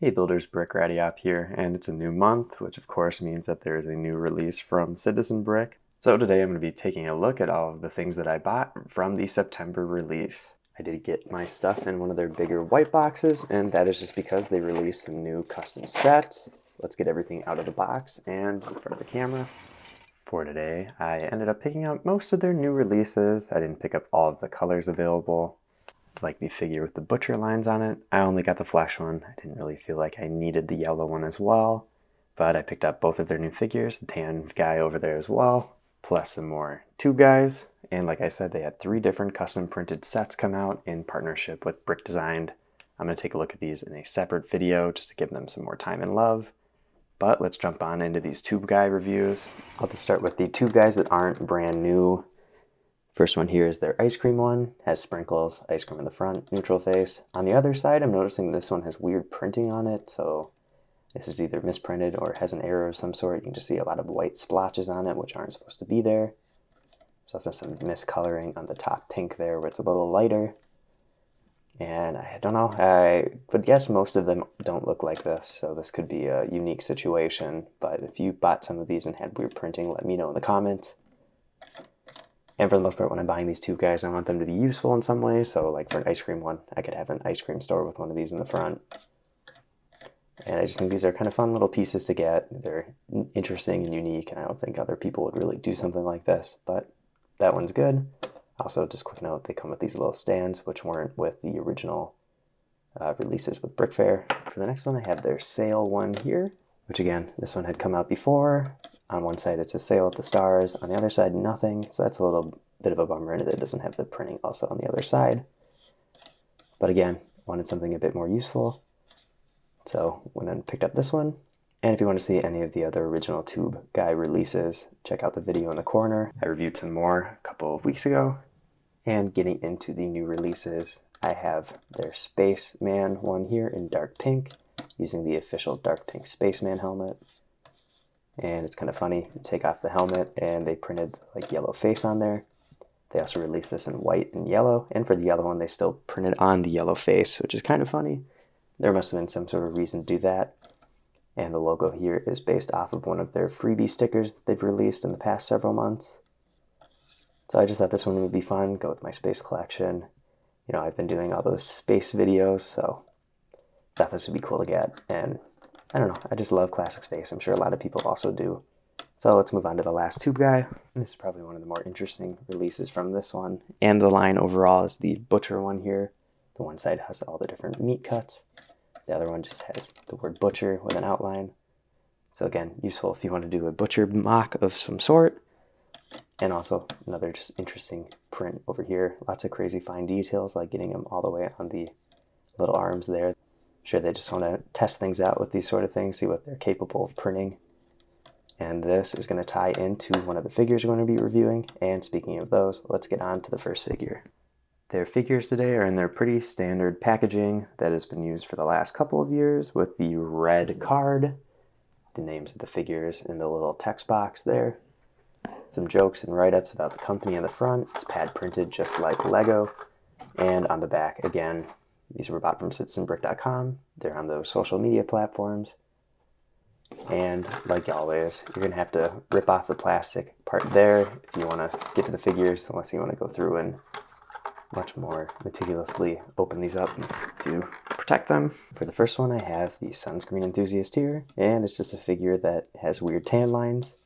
Hey Builders, Brick Up here, and it's a new month, which of course means that there is a new release from Citizen Brick. So today I'm going to be taking a look at all of the things that I bought from the September release. I did get my stuff in one of their bigger white boxes, and that is just because they released a new custom set. Let's get everything out of the box and in front of the camera. For today, I ended up picking up most of their new releases. I didn't pick up all of the colors available, like the figure with the butcher lines on it. I only got the flesh one. I didn't really feel like I needed the yellow one as well, but I picked up both of their new figures, the tan guy over there as well, plus some more tube guys. And like I said, they had 3 different custom printed sets come out in partnership with Brick Designed. I'm going to take a look at these in a separate video just to give them some more time and love. But let's jump on into these tube guy reviews. I'll just start with the tube guys that aren't brand new. First one here is their ice cream one, has sprinkles, ice cream in the front, neutral face. On the other side, I'm noticing this one has weird printing on it, so this is either misprinted or has an error of some sort. You can just see a lot of white splotches on it, which aren't supposed to be there. There's also some miscoloring on the top pink there, where it's a little lighter. And I don't know, I would guess most of them don't look like this, so this could be a unique situation. But if you bought some of these and had weird printing, let me know in the comments. And for the most part, when I'm buying these tube guys, I want them to be useful in some way. So like for an ice cream one, I could have an ice cream store with one of these in the front. And I just think these are kind of fun little pieces to get. They're interesting and unique, and I don't think other people would really do something like this, but that one's good. Also, just quick note, they come with these little stands, which weren't with the original releases with Brick Fair. For the next one, I have their sale one here, which again, this one had come out before. On one side, it's a sale with the stars. On the other side, nothing. So that's a little bit of a bummer in that it doesn't have the printing also on the other side. But again, wanted something a bit more useful. So went and picked up this one. And if you want to see any of the other original tube guy releases, check out the video in the corner. I reviewed some more a couple of weeks ago. And getting into the new releases, I have their Spaceman one here in dark pink, using the official dark pink Spaceman helmet. And it's kind of funny, you take off the helmet and they printed like yellow face on there. They also released this in white and yellow, and for the yellow one they still printed on the yellow face, which is kind of funny. There must have been some sort of reason to do that. And the logo here is based off of one of their freebie stickers that they've released in the past several months. So I just thought this one would be fun, go with my space collection. You know, I've been doing all those space videos, so I thought this would be cool to get. And I don't know, I just love classic space. I'm sure a lot of people also do. So let's move on to the last tube guy. This is probably one of the more interesting releases from this one. And the line overall is the butcher one here. The one side has all the different meat cuts. The other one just has the word butcher with an outline. So again, useful if you want to do a butcher mock of some sort. And also another just interesting print over here. Lots of crazy fine details, like getting them all the way on the little arms there. Sure, they just want to test things out with these sort of things, see what they're capable of printing. And this is going to tie into one of the figures we're going to be reviewing. And speaking of those, let's get on to the first figure. Their figures today are in their pretty standard packaging that has been used for the last couple of years, with the red card, the names of the figures in the little text box there. Some jokes and write-ups about the company on the front. It's pad printed just like Lego. And on the back, again, these were bought from citizenbrick.com. They're on those social media platforms. And like always, you're going to have to rip off the plastic part there if you want to get to the figures, unless you want to go through and much more meticulously open these up to protect them. For the first one, I have the sunscreen enthusiast here, and it's just a figure that has weird tan lines.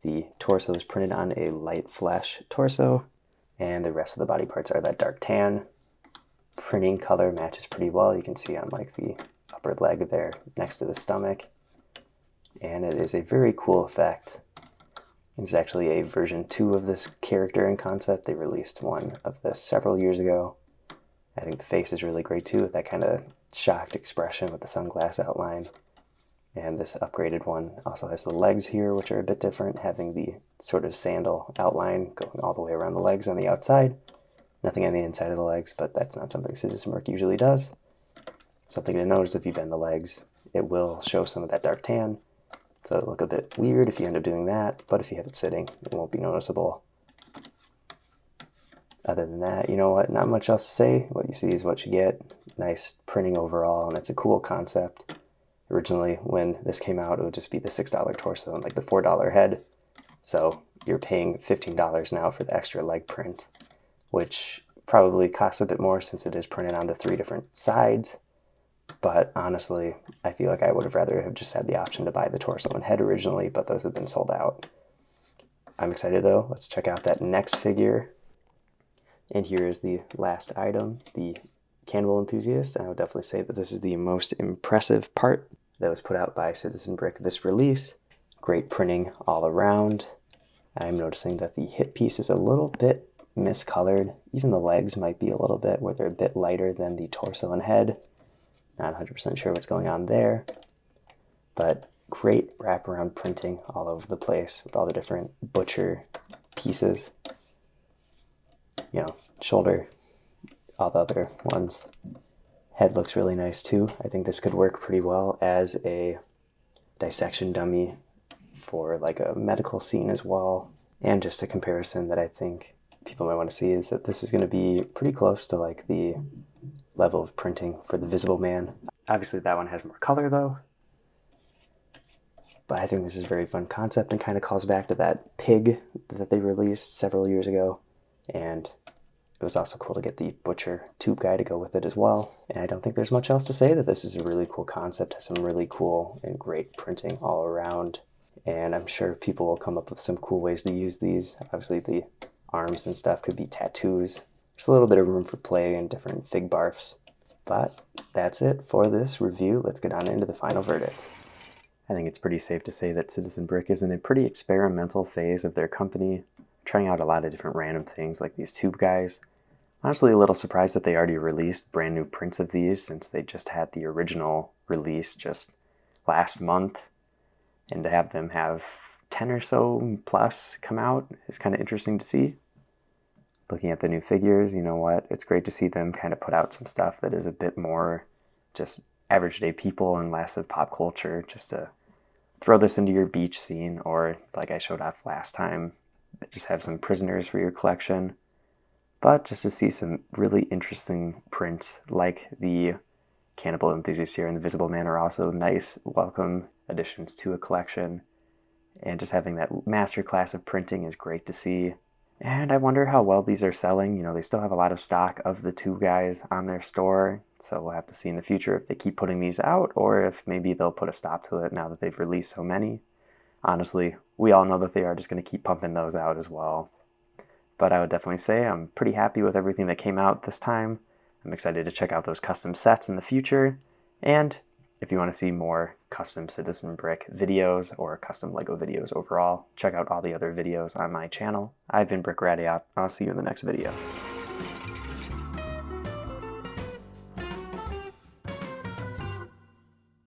The torso is printed on a light flesh torso, and the rest of the body parts are that dark tan. Printing color matches pretty well. You can see on like the upper leg there next to the stomach. And it is a very cool effect. It's actually a version 2 of this character and concept. They released one of this several years ago. I think the face is really great too, with that kind of shocked expression with the sunglass outline. And this upgraded one also has the legs here, which are a bit different, having the sort of sandal outline going all the way around the legs on the outside. Nothing on the inside of the legs, but that's not something Citizen Brick usually does. Something to notice if you bend the legs, it will show some of that dark tan. So it'll look a bit weird if you end up doing that, but if you have it sitting, it won't be noticeable. Other than that, you know what, not much else to say. What you see is what you get. Nice printing overall, and it's a cool concept. Originally, when this came out, it would just be the $6 torso and like the $4 head. So you're paying $15 now for the extra leg print, which probably costs a bit more since it is printed on the 3 different sides. But honestly, I feel like I would have rather have just had the option to buy the torso and head originally, but those have been sold out. I'm excited though. Let's check out that next figure. And here is the last item, the Cannibal Enthusiast. I would definitely say that this is the most impressive part that was put out by Citizen Brick this release. Great printing all around. I'm noticing that the hip piece is a little bit miscolored. Even the legs might be a little bit where they're a bit lighter than the torso and head. Not 100% sure what's going on there. But great wraparound printing all over the place with all the different butcher pieces. You know, shoulder, all the other ones. Head looks really nice too. I think this could work pretty well as a dissection dummy for like a medical scene as well. And just a comparison that I think people might want to see is that this is going to be pretty close to like the level of printing for the Visible Man. Obviously that one has more color though. But I think this is a very fun concept and kind of calls back to that pig that they released several years ago. And it was also cool to get the butcher tube guy to go with it as well. And I don't think there's much else to say that this is a really cool concept, has some really cool and great printing all around. And I'm sure people will come up with some cool ways to use these. Obviously the arms and stuff could be tattoos. There's a little bit of room for play and different fig barfs. But that's it for this review. Let's get on into the final verdict. I think it's pretty safe to say that Citizen Brick is in a pretty experimental phase of their company, trying out a lot of different random things like these tube guys. Honestly, a little surprised that they already released brand new prints of these since they just had the original release just last month. And to have them have 10 or so plus come out is kind of interesting to see. Looking at the new figures, you know what? It's great to see them kind of put out some stuff that is a bit more just average day people and less of pop culture, just to throw this into your beach scene, or like I showed off last time, just have some prisoners for your collection. But just to see some really interesting prints like the Cannibal Enthusiast here and the Visible Man are also nice, welcome additions to a collection. And just having that masterclass of printing is great to see. And I wonder how well these are selling. You know, they still have a lot of stock of the two guys on their store, so we'll have to see in the future if they keep putting these out or if maybe they'll put a stop to it now that they've released so many. Honestly, we all know that they are just going to keep pumping those out as well. But I would definitely say I'm pretty happy with everything that came out this time. I'm excited to check out those custom sets in the future. And if you want to see more custom Citizen Brick videos or custom Lego videos overall, check out all the other videos on my channel. I've been Brick Radiop. I'll see you in the next video.